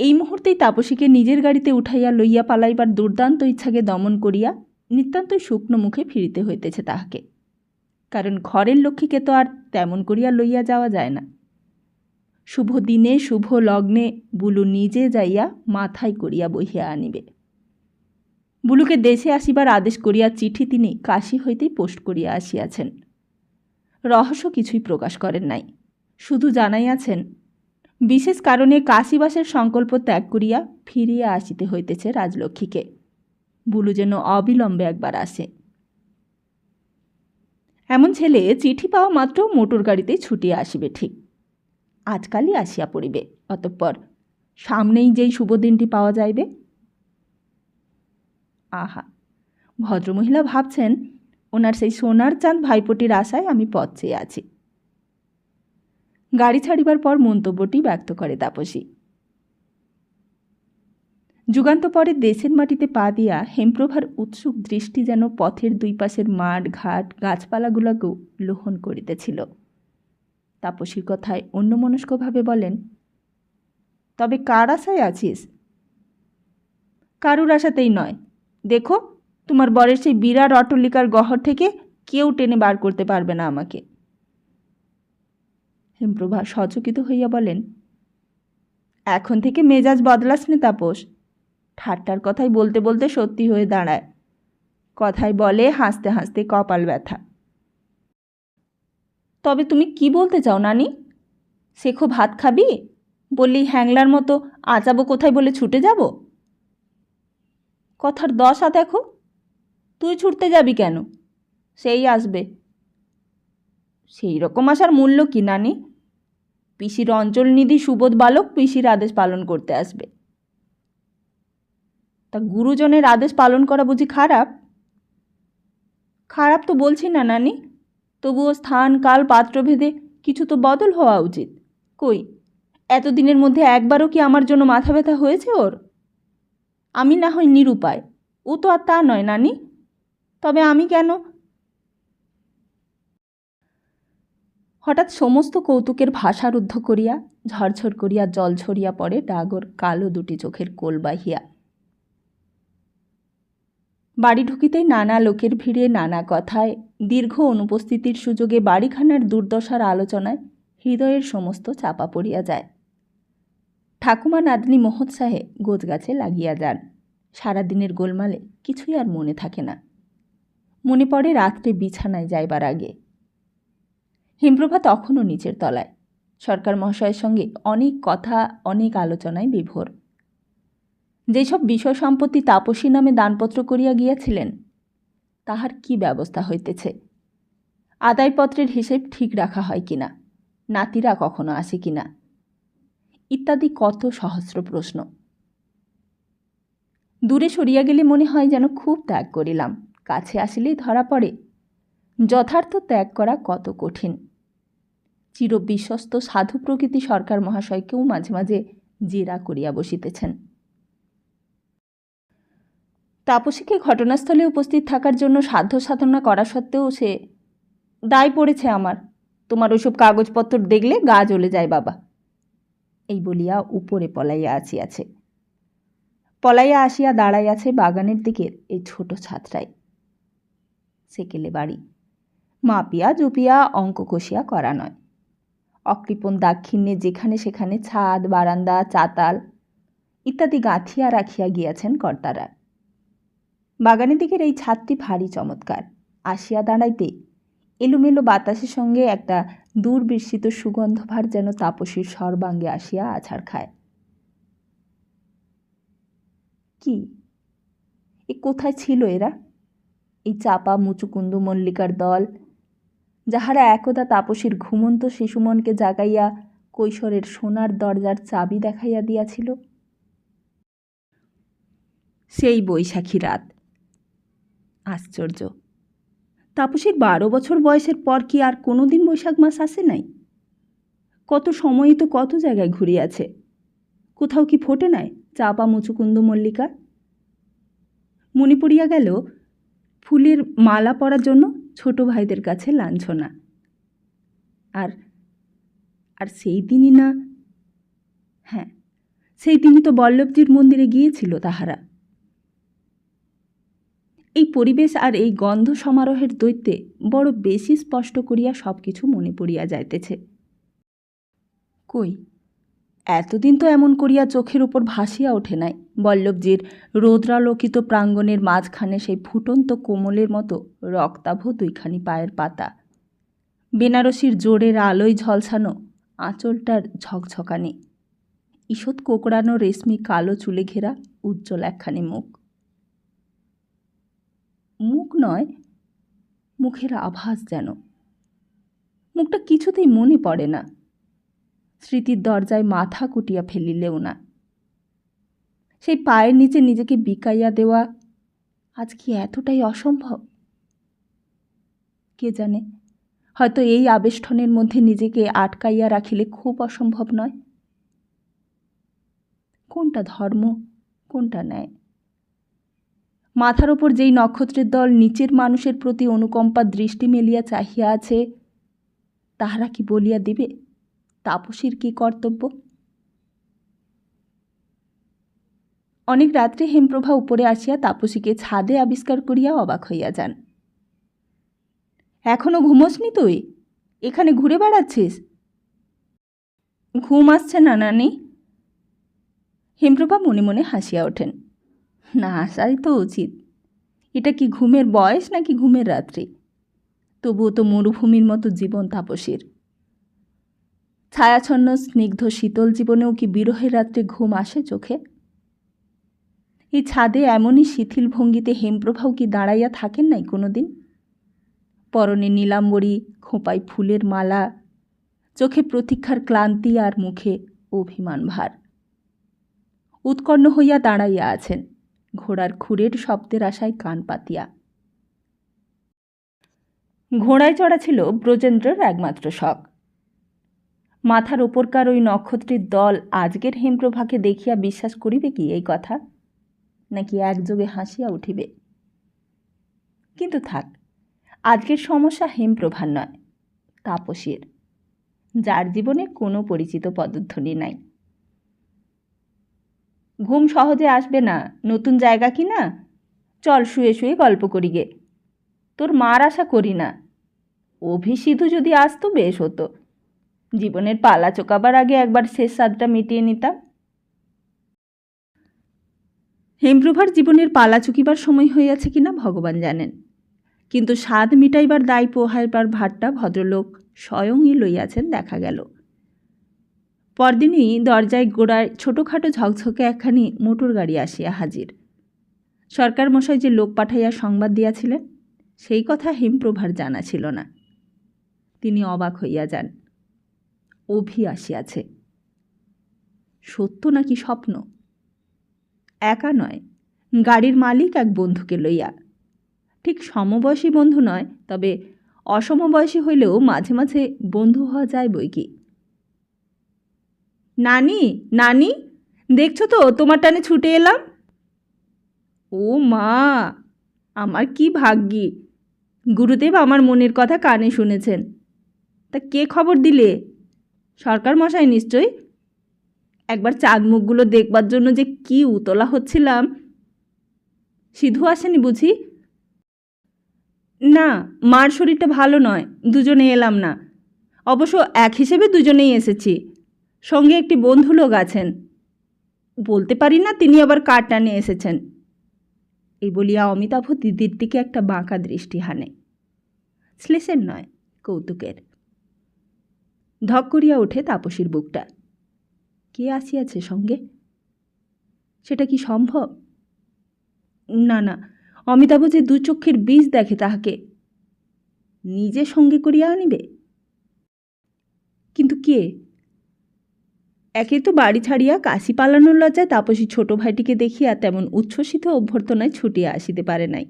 এই মুহূর্তেই তাপসীকে নিজের গাড়িতে উঠাইয়া লইয়া পালাইবার দুর্দান্ত ইচ্ছাকে দমন করিয়া নিতান্তই শুকনো মুখে ফিরিতে হইতেছে তাহাকে। কারণ ঘরের লক্ষ্মীকে তো আর তেমন করিয়া লইয়া যাওয়া যায় না। শুভ দিনে শুভ লগ্নে বুলু নিজে যাইয়া মাথায় করিয়া বহিয়া আনিবে। বুলুকে দেশে আসিবার আদেশ করিয়া চিঠি তিনি কাশী হইতেই পোস্ট করিয়া আসিয়াছেন। রহস্য কিছুই প্রকাশ করেন নাই, শুধু জানাইয়াছেন বিশেষ কারণে কাশীবাসের সংকল্প ত্যাগ করিয়া ফিরিয়া আসিতে হইতেছে রাজলক্ষ্মীকে। বুলু যেন অবিলম্বে একবার আসে। এমন ছেলে চিঠি পাওয়া মাত্র মোটর গাড়িতেই ছুটিয়া আসিবে ঠিক। আজকালই আসিয়া পড়িবে, অতঃপর সামনেই যেই শুভ দিনটি পাওয়া যাইবে। আহা, ভদ্রমহিলা ভাবছেন ওনার সেই সোনার চাঁদ ভাইপোটির আশায় আমি পথ চেয়ে আছি। গাড়ি ছাড়িবার পর মন্তব্যটি ব্যক্ত করে তাপসী। যুগান্তপরে দেশের মাটিতে পা দিয়া হেমপ্রভার উৎসুক দৃষ্টি যেন পথের দুই পাশের মাঠ ঘাট গাছপালাগুলোকেও লোহন করিতেছিল। তাপসীর কথায় অন্যমনস্কভাবে বলেন, তবে কার আশায় আছিস? কারুর আশাতেই নয়, দেখো তোমার বরের সেই বিরাট অট্টালিকার গহর থেকে কেউ টেনে বার করতে পারবে না আমাকে। হেমপ্রভা সচকিত হইয়া বলেন, এখন থেকে মেজাজ বদলাস নে তাপস। ঠাট্টার কথাই বলতে বলতে সত্যি হয়ে দাঁড়ায়। কথায় বলে হাসতে হাসতে কপাল ব্যথা। তবে তুমি কি বলতে চাও নানি? শেখো ভাত খাবি বললি হ্যাংলার মতো আচাবো কোথায় বলে ছুটে যাব? কথার দশা দেখো, তুই ছুটতে যাবি কেন? সেই আসবে। সেই রকম আসার মূল্য কি নানি? পিসির অঞ্চলনিধি সুবোধ বালক পিসির আদেশ পালন করতে আসবে। তা গুরুজনের আদেশ পালন করা বুঝি খারাপ? খারাপ তো বলছি না নানি, তবুও স্থান কাল পাত্রভেদে কিছু তো বদল হওয়া উচিত। কই, এতদিনের মধ্যে একবারও কি আমার জন্য মাথা ব্যথা হয়েছে ওর? আমি না হয় নিরুপায়, ও তো আর তা নয় নানি। তবে আমি কেন? হঠাৎ সমস্ত কৌতুকের ভাষারুদ্ধ করিয়া ঝরঝর করিয়া জল ঝরিয়া পড়ে ডাগর কালো দুটি চোখের কোল বাহিয়া। বাড়ি ঢুকিতেই নানা লোকের ভিড়ে নানা কথায় দীর্ঘ অনুপস্থিতির সুযোগে বাড়িখানার দুর্দশার আলোচনায় হৃদয়ের সমস্ত চাপা পড়িয়া যায়। ঠাকুমা নাতনি মহোৎসাহে গোছগাছে লাগিয়া যান। সারাদিনের গোলমালে কিছুই আর মনে থাকে না। মনে পড়ে রাত্রে বিছানায় যাইবার আগে হিমপ্রভা তখনও নিচের তলায় সরকার মহাশয়ের সঙ্গে অনেক কথা, অনেক আলোচনায় বিভোর। যেসব বিষয় সম্পত্তি তাপসী নামে দানপত্র করিয়া গিয়াছিলেন তাহার কি ব্যবস্থা হইতেছে, আদায়পত্রের হিসেব ঠিক রাখা হয় কিনা, নাতিরা কখনো আসে কিনা, ইত্যাদি কত সহস্র প্রশ্ন। দূরে সরিয়া গেলে মনে হয় যেন খুব ত্যাগ করিলাম, কাছে আসিলেই ধরা পড়ে যথার্থ ত্যাগ করা কত কঠিন। চিরবিশ্বস্ত সাধু প্রকৃতি সরকার মহাশয়কেও মাঝে মাঝে জেরা করিয়া বসিতেছেন। তাপসীকে ঘটনাস্থলে উপস্থিত থাকার জন্য সাধ্য সাধনা করা সত্ত্বেও সে দায় পড়েছে আমার, তোমার ওইসব কাগজপত্র দেখলে গা জ্বলে যায় বাবা, এই বলিয়া উপরে পলাইয়া আসিয়াছে। পলাইয়া আসিয়া দাঁড়াইয়াছে বাগানের দিকের এই ছোট ছাত্রায়। সেকেলে বাড়ি, মাপিয়া জুপিয়া অঙ্ক কষিয়া করা নয়। অকৃপণ দাক্ষিণ্যে যেখানে সেখানে ছাদ, বারান্দা, চাতাল ইত্যাদি গাঁথিয়া রাখিয়া গিয়াছেন কর্তারা। বাগানের দিকের এই ছাদটি ভারী চমৎকার। আসিয়া দাঁড়াইতে এলোমেলো বাতাসের সঙ্গে একটা দূরবিস্তৃত সুগন্ধভার যেন তাপসীর সর্বাঙ্গে আসিয়া আছাড় খায়। কি এ কোথায় ছিল এরা, এই চাপা মুচুকুন্দু মল্লিকার দল, যাহারা একদা তাপসীর ঘুমন্ত শিশুমনকে জাগাইয়া কৈশোরের সোনার দরজার চাবি দেখাইয়া দিয়াছিল? সেই বৈশাখী রাত। আশ্চর্য, তাপসীর 12 বছর বয়সের পর কি আর কোনো দিন বৈশাখ মাস আসে নাই? কত সময়ই তো কত জায়গায় ঘুরিয়াছে, কোথাও কি ফোটে নাই চাপা মুচুকুন্দু মল্লিকা? মনে পড়িয়া গেল ফুলের মালা পরার জন্য ছোট ভাইদের কাছে লাঞ্ছনা। আর আর সেই দিনই না, হ্যাঁ সেই দিনই তো বল্লভজির মন্দিরে গিয়েছিল তাহারা। এই পরিবেশ আর এই গন্ধ সমারোহের দৈত্যে বড় বেশি স্পষ্ট করিয়া সব কিছু মনে পড়িয়া যাইতেছে। কই, এতদিন তো এমন করিয়া চোখের উপর ভাসিয়া ওঠে নাই বল্লভজির রৌদ্রালোকিত প্রাঙ্গণের মাঝখানে সেই ফুটন্ত কোমলের মতো রক্তাভ দুইখানি পায়ের পাতা, বেনারসির জোরের আলোয় ঝলসানো আঁচলটার ঝকঝকানি, ঈষৎ কোকড়ানো রেশমি কালো চুলে ঘেরা উজ্জ্বল একখানি মুখ। মুখ নয়, মুখের আভাস যেন। মুখটা কিছুতেই মনে পড়ে না, স্মৃতির দরজায় মাথা কুটিয়া ফেলিলেও না। সেই পায়ের নিচে নিজেকে বিকাইয়া দেওয়া আজ কি এতটাই অসম্ভব? কে জানে, হয়তো এই আবেষ্টনের মধ্যে নিজেকে আটকাইয়া রাখিলে খুব অসম্ভব নয়। কোনটা ধর্ম, কোনটা ন্যায়? মাথার ওপর যেই নক্ষত্রের দল নিচের মানুষের প্রতি অনুকম্পা দৃষ্টি মেলিয়া চাহিয়া আছে, তাহারা কি বলিয়া দিবে তাপসীর কি কর্তব্য? অনেক রাত্রে হেমপ্রভা উপরে আসিয়া তাপসীকে ছাদে আবিষ্কার করিয়া অবাক হইয়া যান। এখনো ঘুমোসনি তুই? এখানে ঘুরে বেড়াচ্ছিস? ঘুম আসছে না নানি? হেমপ্রভা মনে মনে হাসিয়া ওঠেন। না আসাই তো উচিত, এটা কি ঘুমের বয়স নাকি ঘুমের রাত্রি? তবুও তো মরুভূমির মতো জীবন তাপসীর। ছায়াচ্ছন্ন স্নিগ্ধ শীতল জীবনেও কি বিরহের রাত্রে ঘুম আসে চোখে? এই ছাদে এমনই শিথিল ভঙ্গিতে হেমপ্রভাও কি দাঁড়াইয়া থাকেন নাই কোনো দিন? পরনে নীলাম্বরী, খোঁপায় ফুলের মালা, চোখে প্রতীক্ষার ক্লান্তি আর মুখে অভিমান ভার। উৎকণ্ঠ হইয়া দাঁড়াইয়া আছেন, ঘোড়ার খুরের শব্দের আশায় কান পাতিয়া। ঘোড়ায় চড়া ছিল ব্রজেন্দ্রের একমাত্র শখ। মাথার ওপরকার ওই নক্ষত্রের দল আজকের হেমপ্রভাকে দেখিয়া বিশ্বাস করিবে কি এই কথা, নাকি একযোগে হাসিয়া উঠিবে? কিন্তু থাক, আজকের সমস্যা হেমপ্রভার নয়, তাপসীর, যার জীবনে কোনো পরিচিত পদধ্বনি নাই। ঘুম সহজে আসবে না, নতুন জায়গা কি না? চল শুয়ে শুয়ে গল্প করি গে। তোর মার আশা করি না, অভিসিধু যদি আসতো বেশ হতো, জীবনের পালা চোকাবার আগে একবার শেষ স্বাদটা মিটিয়ে নিতাম। হেমপ্রভার জীবনের পালা চুকিবার সময় হইয়াছে কিনা ভগবান জানেন, কিন্তু স্বাদ মিটাইবার দায় পোহাইবার ভারটা ভদ্রলোক স্বয়ংই লইয়াছেন দেখা গেল। পরদিনই দরজায় গোড়ায় ছোটোখাটো ঝকঝকে একখানি মোটর গাড়ি আসিয়া হাজির। সরকার মশাই যে লোক পাঠাইয়া সংবাদ দিয়াছিলেন সেই কথা হেমপ্রভার জানা ছিল না। তিনি অবাক হইয়া যান। অভি আসিয়াছে। সত্য নাকি স্বপ্ন? একা নয়, গাড়ির মালিক এক বন্ধুকে লইয়া। ঠিক সমবয়সী বন্ধু নয়, তবে অসমবয়সী হইলেও মাঝে মাঝে বন্ধু হওয়া যায় বই কি। নানি, নানি, দেখছো তো তোমার টানে ছুটে এলাম। ও মা, আমার কি ভাগ্যি! গুরুদেব আমার মনের কথা কানে শুনেছেন। তা কে খবর দিলে? সরকার মশাই নিশ্চয়ই। একবার চাঁদ মুখগুলো দেখবার জন্য যে কি উতলা হচ্ছিলাম। সিধু আসেনি বুঝি? না, মার শরীরটা ভালো নয়, দুজনে এলাম না। অবশ্য এক হিসেবে দুজনেই এসেছি। সঙ্গে একটি বন্ধু লোক আছেন, বলতে পারি না তিনি আবার কার টানে এসেছেন। এই বলিয়া অমিতাভ দিদির দিকে একটা বাঁকা দৃষ্টি হানে। শ্লেষের নয়, কৌতুকের। ধক করিয়া ওঠে তাপসীর বুকটা। কে আসিয়াছে সঙ্গে? সেটা কি সম্ভব? না না, অমিতাভ যে দু চক্ষের বীজ দেখে তাহাকে নিজে সঙ্গে করিয়া আনিবে। কিন্তু কে? একে তো বাড়ি ছাড়িয়া কাশি পালানোর লজ্জায় তাপসী ছোট ভাইটিকে দেখিয়া তেমন উচ্ছ্বসিত অভ্যর্থনায় ছুটিয়া আসিতে পারে নাই।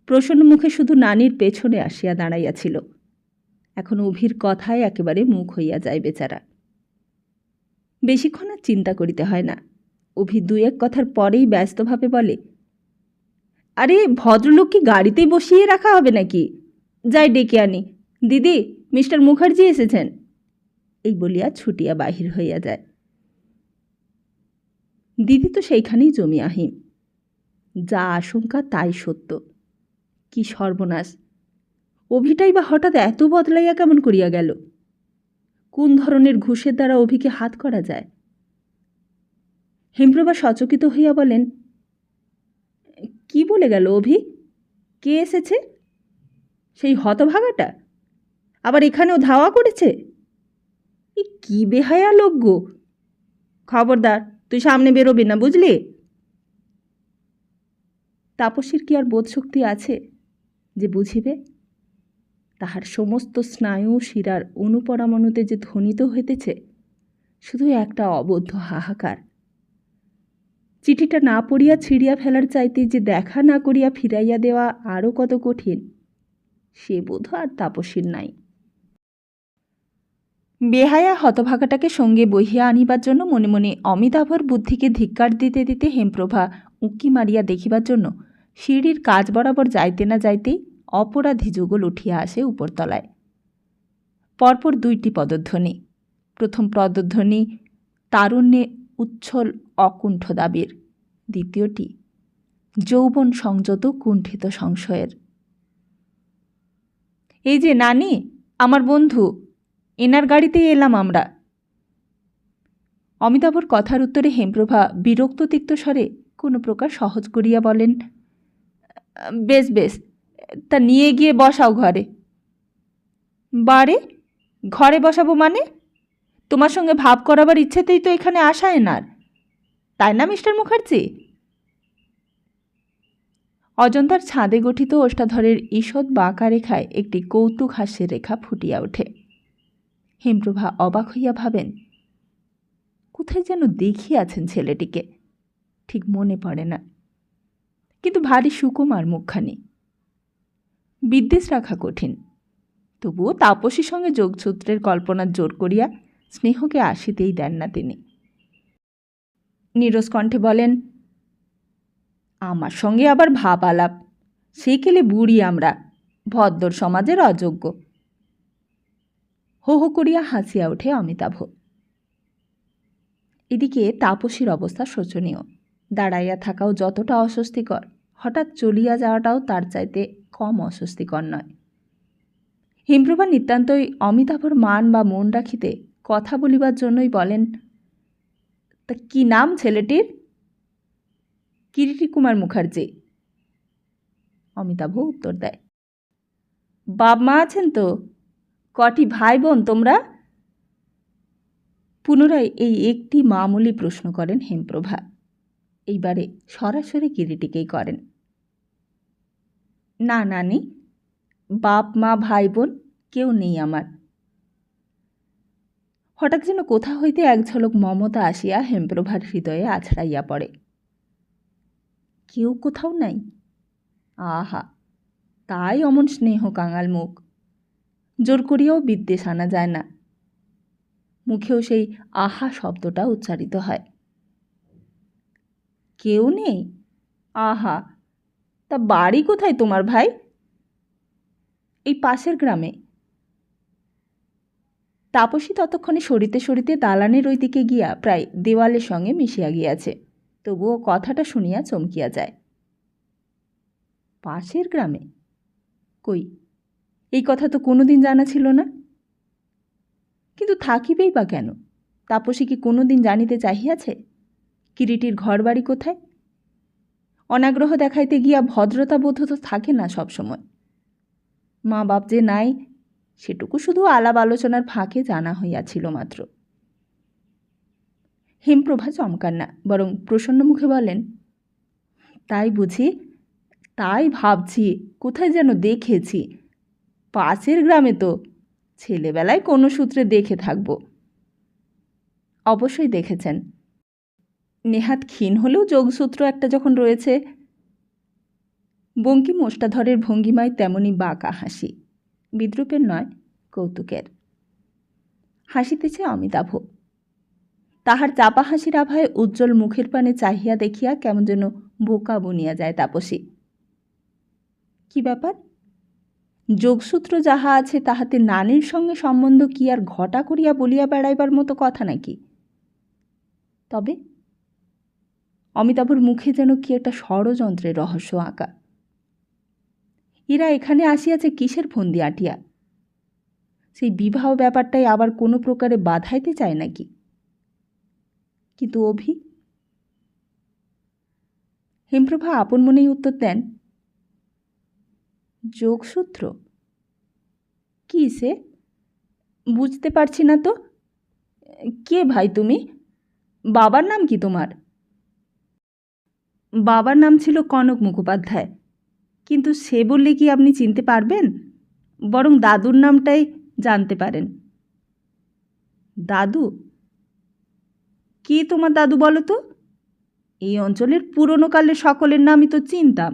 প্রসন্ন মুখে শুধু নানির পেছনে আসিয়া দাঁড়াইয়াছিল। এখন অভির কথায় একেবারে মুখ হইয়া যায় বেচারা। বেশিক্ষণ আর চিন্তা করিতে হয় না। অভি দু এক কথার পরেই ব্যস্তভাবে বলে, আরে ভদ্রলোক কি গাড়িতেই বসিয়ে রাখা হবে নাকি? যাই ডেকে আনি। দিদি, মিস্টার মুখার্জি এসেছেন। এই বলিয়া ছুটিয়া বাহির হইয়া যায়। দিদি তো সেইখানেই জমিয়াহীন। যা আশঙ্কা তাই সত্য। কি সর্বনাশ! অভিটাই বা হঠাৎ এত বদলাইয়া কেমন করিয়া গেল? কোন ধরনের ঘুষের দ্বারা অভিকে হাত করা যায়? হেমপ্রভা সচকিত হইয়া বলেন, কি বলে গেল অভি? কে এসেছে? সেই হতভাগাটা আবার এখানেও ধাওয়া করেছে? কি বেহায়া লোক গো! খবরদার, তুই সামনে বেরোবি না, বুঝলি? তাপসীর কি আর বোধশক্তি আছে যে বুঝিবে? তাহার সমস্ত স্নায়ু শিরার অনুপরামনুতে যে ধ্বনিত হইতেছে শুধু একটা অবদ্ধ হাহাকার। চিঠিটা না পড়িয়া ছিঁড়িয়া ফেলার চাইতে যে দেখা না করিয়া ফিরাইয়া দেওয়া আরও কত কঠিন, সে বোধ আর তাপসীর নাই। বেহায়া হতভাগাটাকে সঙ্গে বহিয়া আনিবার জন্য মনে মনে অমিতাভর বুদ্ধিকে ধিক্কার দিতে দিতে হেমপ্রভা উঁকি মারিয়া দেখিবার জন্য সিঁড়ির কাজ বরাবর যাইতে না যাইতেই অপরাধী যুগল উঠিয়া আসে উপরতলায়। পরপর দুইটি পদধ্বনি। প্রথম পদধ্বনি তারুণ্যে উচ্ছল অকুণ্ঠ দাবির, দ্বিতীয়টি যৌবন সংযত কুণ্ঠিত সংশয়ের। এই যে নানি, আমার বন্ধু, এনার গাড়িতেই এলাম আমরা। অমিতাভর কথার উত্তরে হেমপ্রভা বিরক্ত তিক্ত স্বরে কোনো প্রকার সহজ করিয়া বলেন, বেশ বেশ, তা নিয়ে গিয়ে বসাও ঘরে। বারে, ঘরে বসাবো মানে? তোমার সঙ্গে ভাব করাবার ইচ্ছেতেই তো এখানে আসা এনার, তাই না মিস্টার মুখার্জি? অজন্তার ছাদে গঠিত ওষ্ঠাধরের ঈষৎ বাঁকা রেখায় একটি কৌতুক হাস্যের রেখা ফুটিয়া ওঠে। হেমপ্রভা অবাক হইয়া ভাবেন, কোথায় যেন দেখিয়াছেন ছেলেটিকে, ঠিক মনে পড়ে না। কিন্তু ভারী সুকুমার মুখখানি। বিদ্বেষ রাখা কঠিন, তবুও তাপসীর সঙ্গে যোগসূত্রের কল্পনার জোর করিয়া স্নেহকে আসিতেই দেন না তিনি। নীরস কণ্ঠে বলেন, আমার সঙ্গে আবার ভাব আলাপ? সে কেলে বুড়ি আমরা, ভদ্দর সমাজের অযোগ্য। হো হো করিয়া হাসিয়া ওঠে অমিতাভ। এদিকে তাপসীর অবস্থা শোচনীয়। দাঁড়াইয়া থাকাও যতটা অস্বস্তিকর, হঠাৎ চলিয়া যাওয়াটাও তার চাইতে কম অস্বস্তিকর নয়। হেমপ্রভা নিতান্তই অমিতাভর মান বা মন রাখিতে কথা বলিবার জন্যই বলেন, তা কি নাম ছেলেটির? কিরিটি কুমার মুখার্জি। অমিতাভ উত্তর দেয়, বাপ মা আছেন তো? কটি ভাই বোন তোমরা? পুনরায় এই একটি মামুলি প্রশ্ন করেন হেমপ্রভা। এইবারে সরাসরি কিরিটিকেই করেন। না নানি, বাপ মা ভাই বোন কেউ নেই আমার। হঠাৎ যেন কোথা হইতে এক ঝলক মমতা আসিয়া হেমপ্রভার হৃদয়ে আছড়াইয়া পড়ে। কেউ কোথাও নাই? আহা, তাই অমন স্নেহ কাঙাল মুখ, জোর করিয়াও বিদ্বেষ আনা যায় না, মুখেও সেই আহা শব্দটা উচ্চারিত হয়। কেউ নেই? আহা, তা বাড়ি কোথায় তোমার ভাই? এই পাশের গ্রামে। তাপসী ততক্ষণে সরিতে সরিতে দালানের ওই দিকে গিয়া প্রায় দেওয়ালের সঙ্গে মিশিয়া গিয়াছে, তবুও কথাটা শুনিয়া চমকিয়া যায়। পাশের গ্রামে? কই, এই কথা তো কোনোদিন জানা ছিল না। কিন্তু থাকিবেই বা কেন? তাপসী কি কোনোদিন জানিতে চাহিয়াছে কিরিটির ঘর বাড়ি কোথায়? অনাগ্রহ দেখাইতে গিয়া ভদ্রতা বোধ তো থাকে না সবসময়। মা বাপ যে নাই সেটুকু শুধু আলাপ আলোচনার ফাঁকে জানা হইয়াছিল মাত্র। হেমপ্রভা চমকান না, বরং প্রসন্ন মুখে বলেন, তাই বুঝি? তাই ভাবছি কোথায় যেন দেখেছি। পাশের গ্রামে তো, ছেলেবেলায় কোনো সূত্রে দেখে থাকব। অবশ্যই দেখেছেন। নেহাত ক্ষীণ হলেও যোগসূত্র একটা যখন রয়েছে। বঙ্কিম ওষ্ঠাধরের ভঙ্গিমায় তেমনি বাঁকা হাসি, বিদ্রুপের নয়, কৌতুকের। হাসিতেছে অমিতাভ। তাহার চাপা হাসির আভায় উজ্জ্বল মুখের পানে চাহিয়া দেখিয়া কেমন যেন বোকা বনিয়া যায় তাপসী। কি ব্যাপার? যোগসূত্র যাহা আছে তাহাতে নানির সঙ্গে সম্বন্ধ কি আর ঘটা করিয়া বলিয়া বেড়াইবার মতো কথা নাকি? তবে অমিতাভর মুখে যেন কি একটা ষড়যন্ত্রের রহস্য আঁকা। এরা এখানে আসিয়াছে কিসের ফন্দি আটিয়া? সেই বিবাহ ব্যাপারটাই আবার কোনো প্রকারে বাধাইতে চায় নাকি? কিন্তু অভি? হেমপ্রভা আপন মনেই উত্তর দেন, যোগসূত্র? কি সে? বুঝতে পারছি না তো। কে ভাই তুমি? বাবার নাম কি তোমার? বাবার নাম ছিল কনক মুখোপাধ্যায়, কিন্তু সে বললে কি আপনি চিনতে পারবেন? বরং দাদুর নামটাই জানতে পারেন। দাদু? কে তোমার দাদু বলো তো? এই অঞ্চলের পুরনো কালের সকলের নামই তো চিনতাম,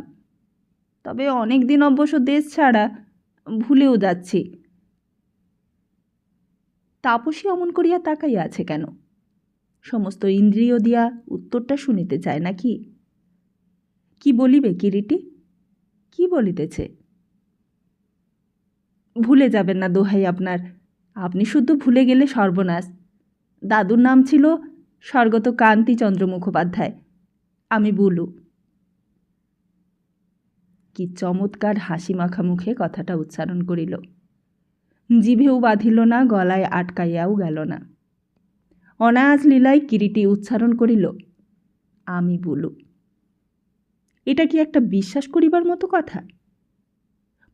তবে অনেক দিন অবশ্য দেশ ছাড়া, ভুলেও যাচ্ছি। তাপসী অমন করিয়া তাকাইয়া আছে কেন? সমস্ত ইন্দ্রিয় দিয়া উত্তরটা শুনিতে চায় নাকি? কি বলিবে কিরিটি? কি বলিতেছে? ভুলে যাবেন না দোহাই আপনার, আপনি শুধু ভুলে গেলে সর্বনাশ। দাদুর নাম ছিল স্বর্গত কান্তিচন্দ্র মুখোপাধ্যায়, আমি বুলু। কি চমৎকার হাসি মাখা মুখে কথাটা উচ্চারণ করিল, জিভেও বাঁধিল না, গলায় আটকাইয়াও গেল না। অনায়াস লীলায় কিরিটি উচ্চারণ করিল, আমি বুলু। এটা কি একটা বিশ্বাস করিবার মতো কথা?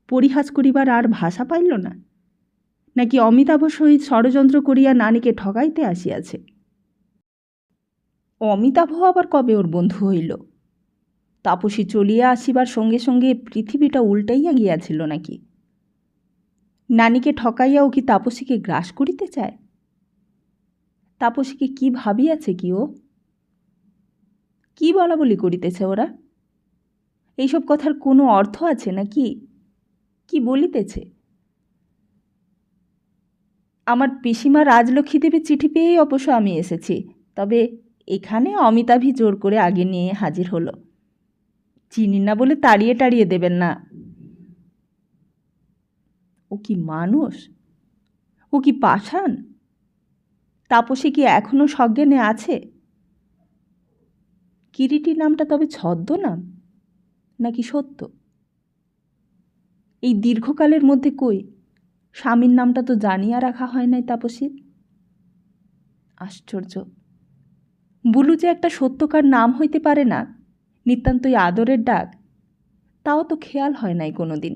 পরিহাস করিবার আর ভাষা পাইল না, নাকি অমিতাভ সহিত ষড়যন্ত্র করিয়া নানিকে ঠকাইতে আসিয়াছে? অমিতাভ আবার কবে ওর বন্ধু হইল? তাপসী চলিয়া আসিবার সঙ্গে সঙ্গে পৃথিবীটা উল্টাইয়া গিয়াছিল নাকি? নানিকে ঠকাইয়াও কি তাপসীকে গ্রাস করিতে চায়? তাপসীকে কি ভাবিয়াছে কি ও? কি বলা বলি করিতেছে ওরা? এইসব কথার কোনো অর্থ আছে নাকি? কি বলিতেছে? আমার পিসিমা রাজলক্ষ্মী দেবীর চিঠি পেয়েই অবশ্য আমি এসেছি, তবে এখানে অমিতাভই জোর করে আগে নিয়ে হাজির হলো। চিনি না বলে তাড়িয়ে টাড়িয়ে দেবেন না। ও কি মানুষ? ও কি পাষাণ? তাপসী কি এখনো সজ্ঞানে আছে? কিরিটি নামটা তবে ছদ্মনাম নাকি সত্য? এই দীর্ঘকালের মধ্যে কই স্বামীর নামটা তো জানিয়া রাখা হয় নাই তাপসীর। আশ্চর্য! বুলু যে একটা সত্যকার নাম হইতে পারে না, নিতান্তই আদরের ডাক, তাও তো খেয়াল হয় নাই কোনো দিন।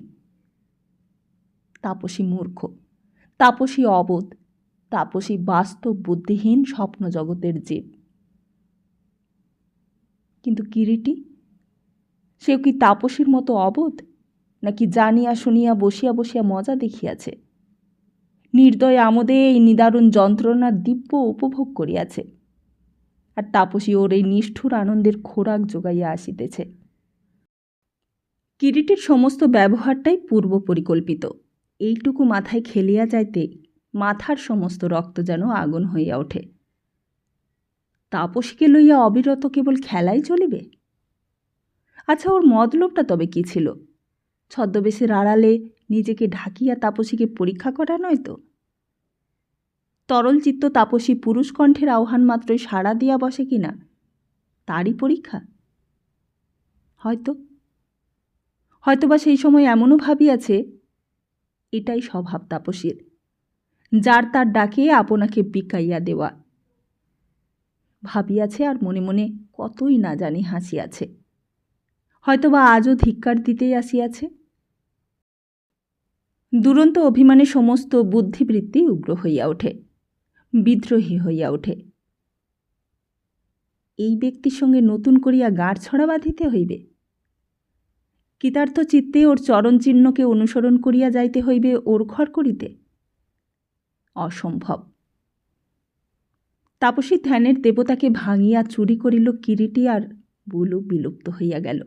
তাপসী মূর্খ, তাপসী অবোধ, তাপসী বাস্তব বুদ্ধিহীন স্বপ্ন জগতের জীব। কিন্তু কিরিটি, সেও কি তাপসীর মতো অবোধ, নাকি জানিয়া শুনিয়া বসিয়া বসিয়া মজা দেখিয়াছে, নির্দয় আমোদে এই নিদারুণ যন্ত্রণার দিব্য উপভোগ করিয়াছে, আর তাপসী ওর এই নিষ্ঠুর আনন্দের খোরাক যোগাইয়া আসিতেছে। কিরিটির সমস্ত ব্যবহারটাই পূর্ব পরিকল্পিত। এইটুকু মাথায় খেলিয়া যাইতে মাথার সমস্ত রক্ত যেন আগুন হইয়া ওঠে। তাপসীকে লইয়া অবিরত কেবল খেলাই চলিবে? আচ্ছা, ওর মতলবটা তবে কি ছিল? ছদ্মবেশের আড়ালে নিজেকে ঢাকিয়া তাপসীকে পরীক্ষা করা নয় তো? তরল চিত্ত তাপসী পুরুষ কণ্ঠের আহ্বান মাত্রই সাড়া দিয়া বসে কিনা, তারই পরীক্ষা? হয়তোবা সেই সময় এমনও ভাবিয়াছে, এটাই স্বভাব তাপসীর, যার তার ডাকে আপনাকে বিকাইয়া দেওয়া। ভাবিয়াছে আর মনে মনে কতই না জানি হাসিয়াছে। হয়তোবা আজও ধিক্কার দিতেই আসিয়াছে। দুরন্ত অভিমানে সমস্ত বুদ্ধিবৃত্তি উগ্র হইয়া ওঠে, বিদ্রোহী হইয়া ওঠে। এই ব্যক্তির সঙ্গে নতুন করিয়া গাঁট ছড়া বাঁধিতে হইবে? কৃতার্থ চিত্তে ওর চরণচিহ্নকে অনুসরণ করিয়া যাইতে হইবে ওর ঘর করিতে? অসম্ভব। তাপসী ধ্যানের দেবতাকে ভাঙিয়া চুরি করিল কিরিটি, আর বুলু বিলুপ্ত হইয়া গেল।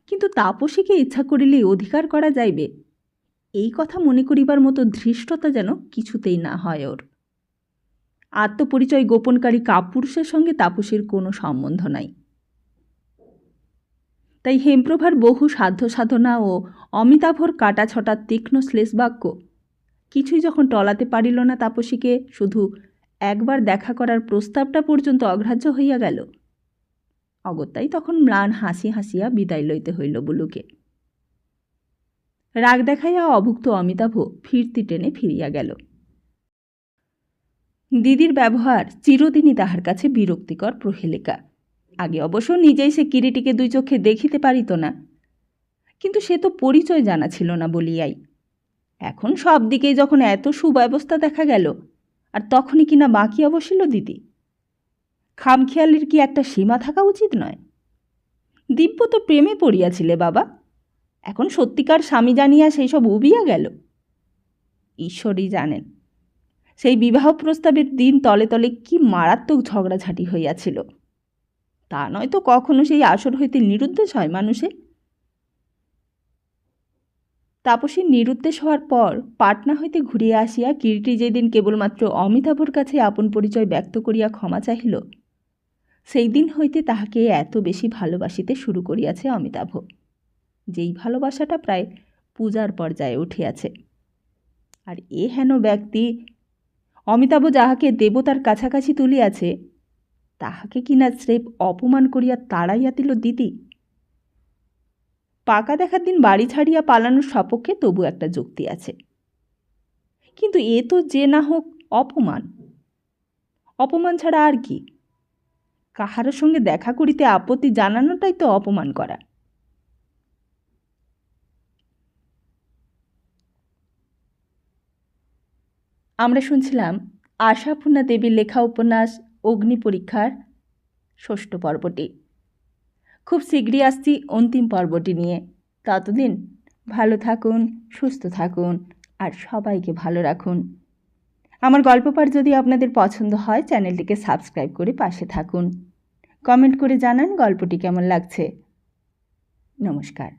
কিন্তু তাপসীকে ইচ্ছা করিলে অধিকার করা যাইবে, এই কথা মনে করিবার মতো ধৃষ্টতা যেন কিছুতেই না হয় ওর। আত্মপরিচয় গোপনকারী কাপুরুষের সঙ্গে তাপসীর কোনো সম্বন্ধ নাই। তাই হেমপ্রভার বহু সাধ্য সাধনা ও অমিতাভর কাটা ছটা তীক্ষ্ণ শ্লেষবাক্য কিছুই যখন টলাতে পারিল না তাপসীকে, শুধু একবার দেখা করার প্রস্তাবটা পর্যন্ত অগ্রাহ্য হইয়া গেল, অগত্যাই তখন ম্লান হাসি হাসিয়া বিদায় লইতে হইল বুলুকে। রাগ দেখাইয়া অভুক্ত অমিতাভ ফিরতি টেনে ফিরিয়া গেল। দিদির ব্যবহার চিরদিনই তাহার কাছে বিরক্তিকর প্রহেলিকা। আগে অবশ্য নিজেই সে কিরিটিকে দুই চোখে দেখিতে পারিত না, কিন্তু সে তো পরিচয় জানা ছিল না বলিয়াই। এখন সব দিকেই যখন এত সুব্যবস্থা দেখা গেল, আর তখনই কিনা বাঁকিয়া বসিল দিদি। খামখেয়ালির কি একটা সীমা থাকা উচিত নয়? দিব্য তো প্রেমে পড়িয়াছিলে বাবা, এখন সত্যিকার স্বামী জানিয়া সেই সব উবিয়া গেল। ঈশ্বরই জানেন সেই বিবাহ প্রস্তাবের দিন তলে তলে কি মারাত্মক ঝগড়াঝাঁটি হইয়াছিল। তা নয়তো কখনো সেই আসর হইতে নিরুদ্দেশ হয় মানুষে। তাপসীর নিরুদ্দেশ হওয়ার পর পাটনা হইতে ঘুরিয়া আসিয়া কিরিটি যেদিন কেবলমাত্র অমিতাভর কাছে আপন পরিচয় ব্যক্ত করিয়া ক্ষমা চাহিল, সেই দিন হইতে তাহাকে এত বেশি ভালোবাসিতে শুরু করিয়াছে অমিতাভ, যেই ভালোবাসাটা প্রায় পূজার পর্যায়ে উঠিয়াছে। আর এ হেন ব্যক্তি অমিতাভ যাহাকে দেবতার কাছাকাছি তুলিয়াছে, তাহাকে কিনা স্রেফ অপমান করিয়া তাড়াইয়া দিল দিদি। পাকা দেখার দিন বাড়ি ছাড়িয়া পালানোর সপক্ষে তবু একটা যুক্তি আছে, কিন্তু এ তো যে না হোক অপমান। অপমান ছাড়া আর কি? কাহারো সঙ্গে দেখা করিতে আপত্তি জানানোটাই তো অপমান করা। আমরা শুনছিলাম আশাপূর্ণা দেবীর লেখা উপন্যাস অগ্নি পরীক্ষার ৬ষ্ঠ পর্বটি। খুব শীঘ্রই আসছি অন্তিম পর্বটি নিয়ে। ততদিন ভালো থাকুন, সুস্থ থাকুন, আর সবাইকে ভালো রাখুন। আমার গল্প পাঠ যদি আপনাদের পছন্দ হয়, চ্যানেলটিকে সাবস্ক্রাইব করে পাশে থাকুন। কমেন্ট করে জানান গল্পটি কেমন লাগছে। নমস্কার।